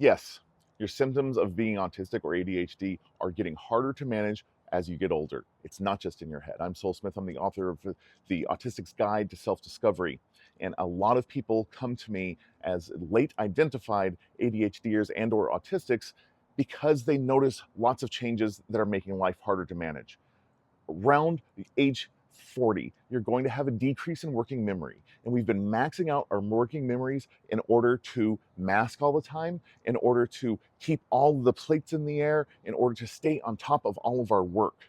Yes, your symptoms of being autistic or ADHD are getting harder to manage as you get older. It's not just in your head. I'm Sol Smith. I'm the author of the Autistic's Guide to Self-Discovery. And a lot of people come to me as late identified ADHDers and or autistics because they notice lots of changes that are making life harder to manage. Around the age 40, you're going to have a decrease in working memory. And we've been maxing out our working memories in order to mask all the time, in order to keep all the plates in the air, in order to stay on top of all of our work.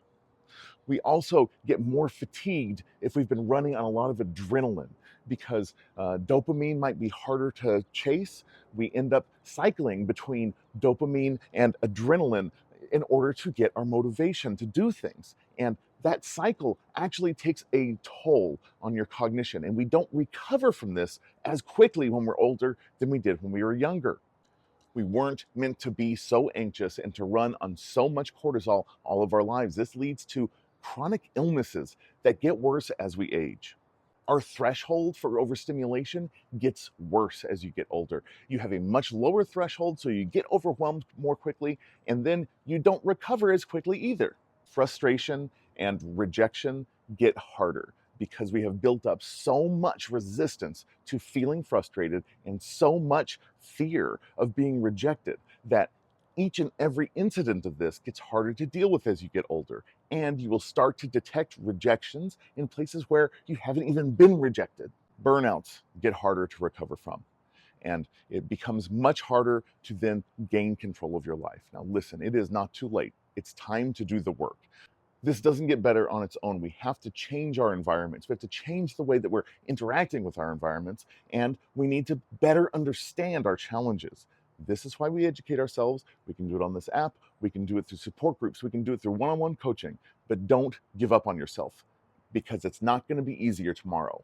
We also get more fatigued if we've been running on a lot of adrenaline because dopamine might be harder to chase. We end up cycling between dopamine and adrenaline in order to get our motivation to do things. And that cycle actually takes a toll on your cognition. And we don't recover from this as quickly when we're older than we did when we were younger. We weren't meant to be so anxious and to run on so much cortisol all of our lives. This leads to chronic illnesses that get worse as we age. Our threshold for overstimulation gets worse as you get older. You have a much lower threshold, so you get overwhelmed more quickly, and then you don't recover as quickly either. Frustration and rejection get harder because we have built up so much resistance to feeling frustrated and so much fear of being rejected that each and every incident of this gets harder to deal with as you get older. And you will start to detect rejections in places where you haven't even been rejected. Burnouts get harder to recover from. And it becomes much harder to then gain control of your life. Now, listen, it is not too late. It's time to do the work. This doesn't get better on its own. We have to change our environments. We have to change the way that we're interacting with our environments, and we need to better understand our challenges. This is why we educate ourselves. We can do it on this app. We can do it through support groups. We can do it through one-on-one coaching. But don't give up on yourself because it's not going to be easier tomorrow.